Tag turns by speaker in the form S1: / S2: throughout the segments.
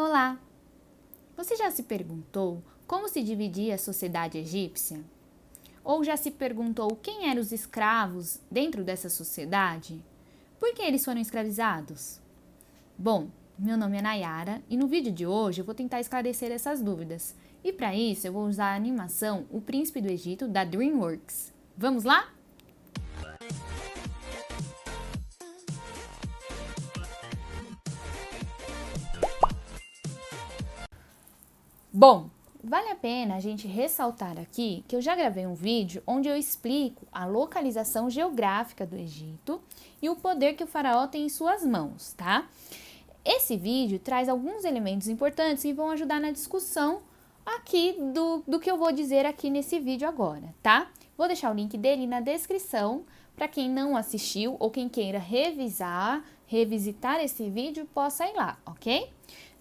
S1: Olá! Você já se perguntou como se dividia a sociedade egípcia? Ou já se perguntou quem eram os escravos dentro dessa sociedade? Por que eles foram escravizados? Bom, meu nome é Nayara e no vídeo de hoje eu vou tentar esclarecer essas dúvidas. E para isso eu vou usar a animação O Príncipe do Egito da DreamWorks. Vamos lá? Bom, vale a pena a gente ressaltar aqui que eu já gravei um vídeo onde eu explico a localização geográfica do Egito e o poder que o faraó tem em suas mãos, tá? Esse vídeo traz alguns elementos importantes que vão ajudar na discussão aqui do que eu vou dizer aqui nesse vídeo agora, tá? Vou deixar o link dele na descrição para quem não assistiu ou quem queira revisitar esse vídeo possa ir lá, ok?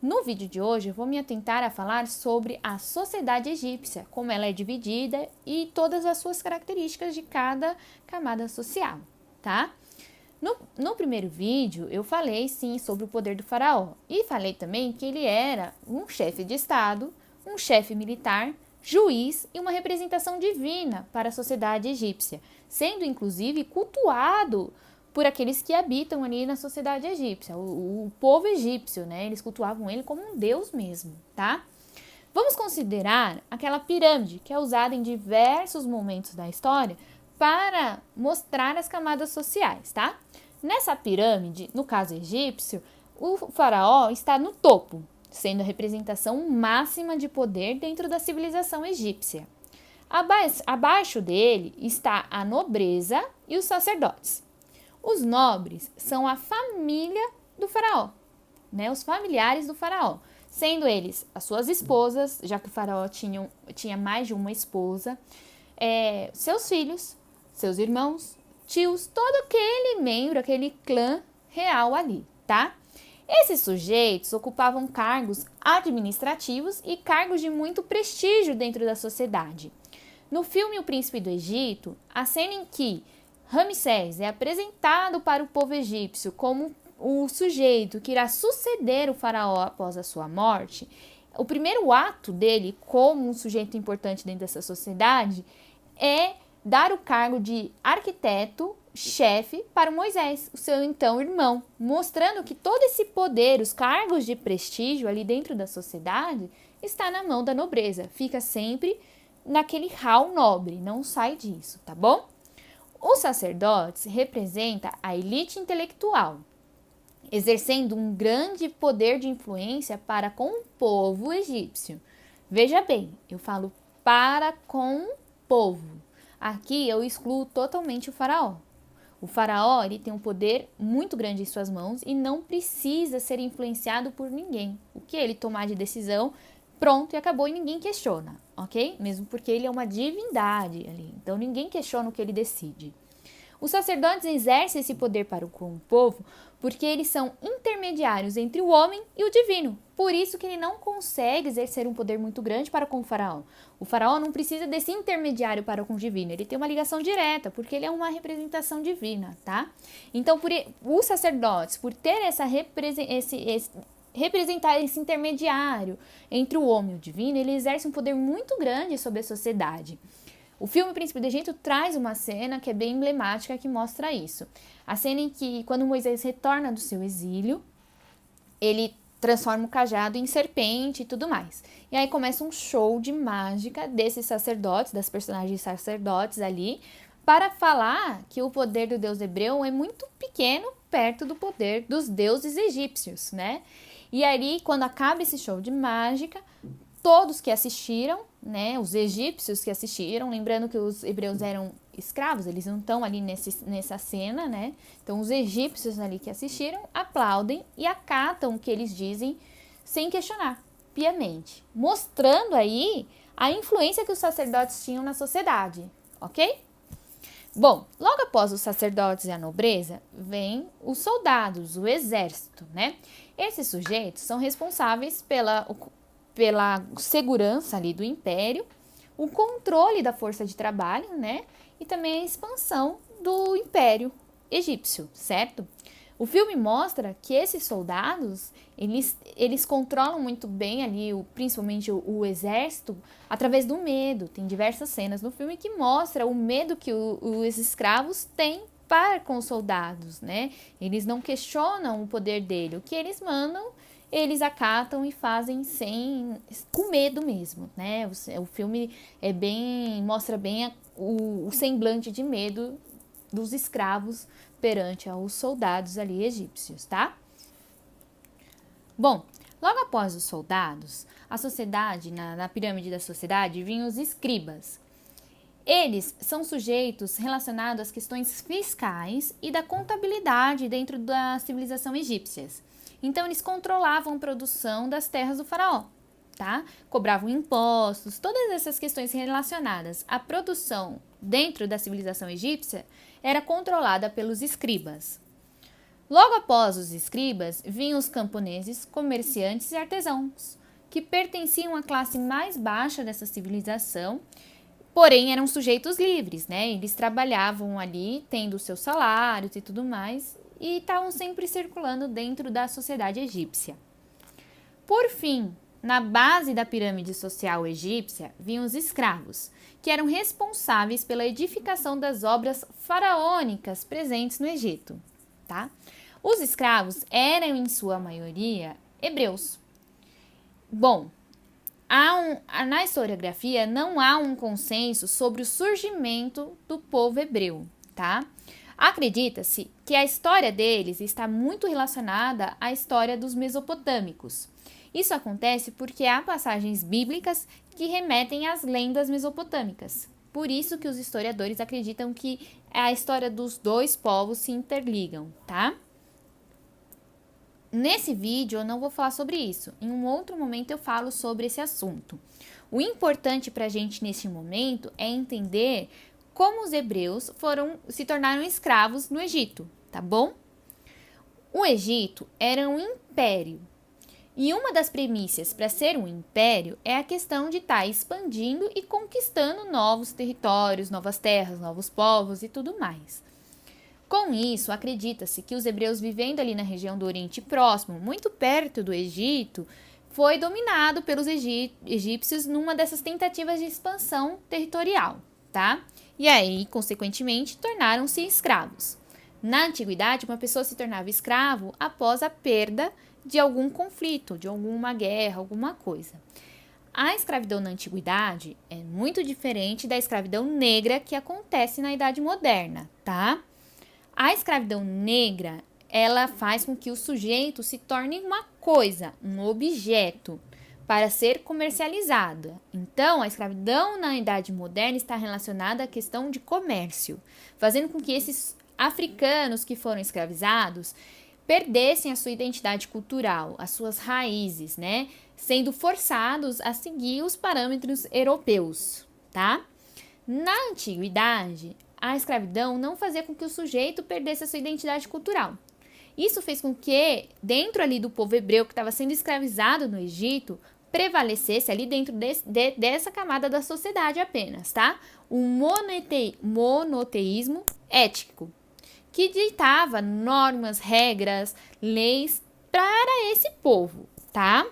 S1: No vídeo de hoje, eu vou me atentar a falar sobre a sociedade egípcia, como ela é dividida e todas as suas características de cada camada social, tá? No primeiro vídeo, eu falei sim sobre o poder do faraó e falei também que ele era um chefe de estado, um chefe militar, juiz e uma representação divina para a sociedade egípcia, sendo inclusive cultuado por aqueles que habitam ali na sociedade egípcia, o povo egípcio, né? Eles cultuavam ele como um deus mesmo, tá? Vamos considerar aquela pirâmide que é usada em diversos momentos da história para mostrar as camadas sociais, tá? Nessa pirâmide, no caso egípcio, o faraó está no topo, sendo a representação máxima de poder dentro da civilização egípcia. Abaixo dele está a nobreza e os sacerdotes. Os nobres são a família do faraó, né? Os familiares do faraó, sendo eles as suas esposas, já que o faraó tinha mais de uma esposa, seus filhos, seus irmãos, tios, todo aquele membro, aquele clã real ali, tá? Esses sujeitos ocupavam cargos administrativos e cargos de muito prestígio dentro da sociedade. No filme O Príncipe do Egito, a cena em que Ramsés é apresentado para o povo egípcio como o sujeito que irá suceder o faraó após a sua morte, o primeiro ato dele como um sujeito importante dentro dessa sociedade é dar o cargo de arquiteto-chefe para Moisés, o seu então irmão, mostrando que todo esse poder, os cargos de prestígio ali dentro da sociedade, está na mão da nobreza, fica sempre naquele hall nobre, não sai disso, tá bom? Os sacerdotes representam a elite intelectual, exercendo um grande poder de influência para com o povo egípcio. Veja bem, eu falo para com o povo. Aqui eu excluo totalmente o faraó. O faraó ele tem um poder muito grande em suas mãos e não precisa ser influenciado por ninguém. O que ele tomar de decisão, pronto e acabou e ninguém questiona, ok? Mesmo porque ele é uma divindade ali, então ninguém questiona o que ele decide. Os sacerdotes exercem esse poder para com o povo porque eles são intermediários entre o homem e o divino. Por isso que ele não consegue exercer um poder muito grande para com o faraó. O faraó não precisa desse intermediário para com o divino, ele tem uma ligação direta, porque ele é uma representação divina, tá? Então, os sacerdotes, por ter representar esse intermediário entre o homem e o divino, ele exerce um poder muito grande sobre a sociedade. O filme Príncipe do Egito traz uma cena que é bem emblemática que mostra isso. A cena em que, quando Moisés retorna do seu exílio, ele transforma o cajado em serpente e tudo mais. E aí começa um show de mágica desses sacerdotes, das personagens sacerdotes ali, para falar que o poder do deus hebreu é muito pequeno perto do poder dos deuses egípcios, né? E aí, quando acaba esse show de mágica, todos que assistiram, né, os egípcios que assistiram, lembrando que os hebreus eram escravos, eles não estão ali nessa cena, né? Então, os egípcios ali que assistiram aplaudem e acatam o que eles dizem sem questionar, piamente, mostrando aí a influência que os sacerdotes tinham na sociedade, ok? Bom, logo após os sacerdotes e a nobreza, vem os soldados, o exército, né? Esses sujeitos são responsáveis pela segurança ali do império, o controle da força de trabalho, né? E também a expansão do império egípcio, certo? O filme mostra que esses soldados, eles controlam muito bem ali, principalmente o exército, através do medo. Tem diversas cenas no filme que mostra o medo que os escravos têm para com os soldados, né? Eles não questionam o poder dele. O que eles mandam, eles acatam e fazem com medo mesmo, né? O filme mostra bem o semblante de medo dos escravos perante aos soldados ali egípcios, tá? Bom, logo após os soldados, a sociedade, na pirâmide da sociedade, vinham os escribas. Eles são sujeitos relacionados às questões fiscais e da contabilidade dentro da civilização egípcia. Então, eles controlavam a produção das terras do faraó, tá? Cobravam impostos, todas essas questões relacionadas à produção dentro da civilização egípcia era controlada pelos escribas. Logo após os escribas, vinham os camponeses, comerciantes e artesãos, que pertenciam à classe mais baixa dessa civilização, porém eram sujeitos livres, né? Eles trabalhavam ali, tendo seus salários e tudo mais, e estavam sempre circulando dentro da sociedade egípcia. Por fim, na base da pirâmide social egípcia, vinham os escravos, que eram responsáveis pela edificação das obras faraônicas presentes no Egito, tá? Os escravos eram, em sua maioria, hebreus. Bom, na historiografia não há um consenso sobre o surgimento do povo hebreu, tá? Acredita-se que a história deles está muito relacionada à história dos mesopotâmicos. Isso acontece porque há passagens bíblicas que remetem às lendas mesopotâmicas. Por isso que os historiadores acreditam que a história dos dois povos se interligam, tá? Nesse vídeo eu não vou falar sobre isso. Em um outro momento eu falo sobre esse assunto. O importante para a gente neste momento é entender como os hebreus se tornaram escravos no Egito, tá bom? O Egito era um império. E uma das premissas para ser um império é a questão de estar expandindo e conquistando novos territórios, novas terras, novos povos e tudo mais. Com isso, acredita-se que os hebreus vivendo ali na região do Oriente Próximo, muito perto do Egito, foi dominado pelos egípcios numa dessas tentativas de expansão territorial, tá? E aí, consequentemente, tornaram-se escravos. Na antiguidade, uma pessoa se tornava escravo após a perda de algum conflito, de alguma guerra, alguma coisa. A escravidão na antiguidade é muito diferente da escravidão negra que acontece na Idade Moderna, tá? A escravidão negra, ela faz com que o sujeito se torne uma coisa, um objeto, para ser comercializada. Então, a escravidão na Idade Moderna está relacionada à questão de comércio, fazendo com que esses africanos que foram escravizados perdessem a sua identidade cultural, as suas raízes, né? Sendo forçados a seguir os parâmetros europeus, tá? Na antiguidade, a escravidão não fazia com que o sujeito perdesse a sua identidade cultural. Isso fez com que, dentro ali do povo hebreu que estava sendo escravizado no Egito, prevalecesse ali dentro dessa camada da sociedade apenas, tá? O monoteísmo ético, que ditava normas, regras, leis para esse povo, tá?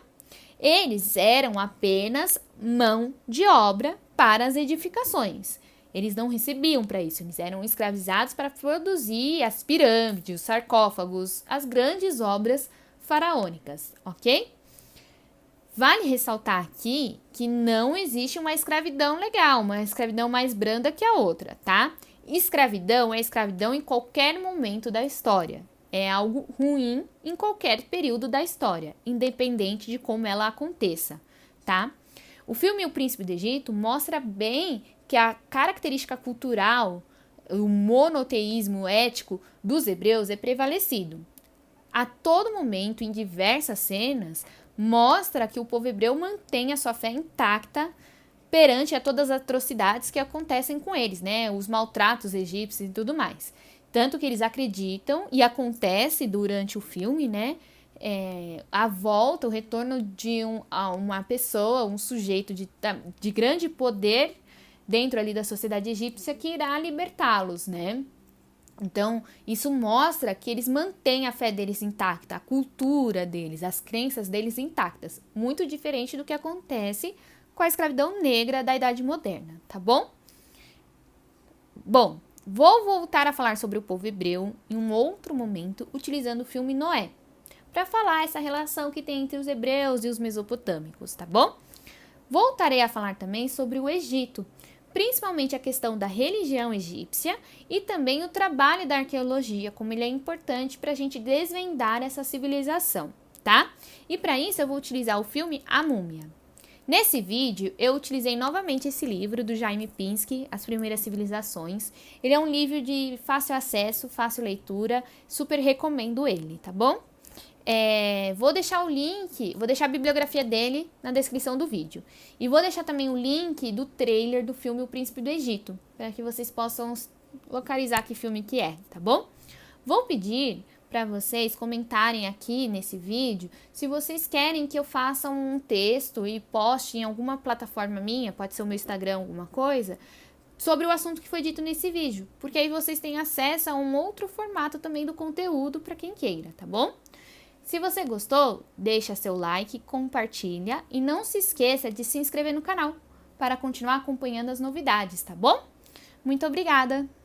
S1: Eles eram apenas mão de obra para as edificações. Eles não recebiam para isso, eles eram escravizados para produzir as pirâmides, os sarcófagos, as grandes obras faraônicas, ok? Vale ressaltar aqui que não existe uma escravidão legal, uma escravidão mais branda que a outra, tá? Escravidão é escravidão em qualquer momento da história. É algo ruim em qualquer período da história, independente de como ela aconteça, tá? O filme O Príncipe do Egito mostra bem que a característica cultural, o monoteísmo ético dos hebreus é prevalecido. A todo momento, em diversas cenas, mostra que o povo hebreu mantém a sua fé intacta perante a todas as atrocidades que acontecem com eles, né? Os maltratos egípcios e tudo mais. Tanto que eles acreditam, e acontece durante o filme, né? A volta, o retorno de uma pessoa, um sujeito de grande poder dentro ali da sociedade egípcia que irá libertá-los, né? Então, isso mostra que eles mantêm a fé deles intacta, a cultura deles, as crenças deles intactas. Muito diferente do que acontece com a escravidão negra da Idade Moderna, tá bom? Bom, vou voltar a falar sobre o povo hebreu em um outro momento, utilizando o filme Noé, para falar essa relação que tem entre os hebreus e os mesopotâmicos, tá bom? Voltarei a falar também sobre o Egito, principalmente a questão da religião egípcia e também o trabalho da arqueologia, como ele é importante para a gente desvendar essa civilização, tá? E para isso eu vou utilizar o filme A Múmia. Nesse vídeo, eu utilizei novamente esse livro do Jaime Pinsky, As Primeiras Civilizações. Ele é um livro de fácil acesso, fácil leitura, super recomendo ele, tá bom? Vou deixar o link, vou deixar a bibliografia dele na descrição do vídeo. E vou deixar também o link do trailer do filme O Príncipe do Egito, para que vocês possam localizar que filme que é, tá bom? Vou pedir para vocês comentarem aqui nesse vídeo se vocês querem que eu faça um texto e poste em alguma plataforma minha, pode ser o meu Instagram, alguma coisa, sobre o assunto que foi dito nesse vídeo, porque aí vocês têm acesso a um outro formato também do conteúdo para quem queira, tá bom? Se você gostou, deixa seu like, compartilha e não se esqueça de se inscrever no canal para continuar acompanhando as novidades, tá bom? Muito obrigada!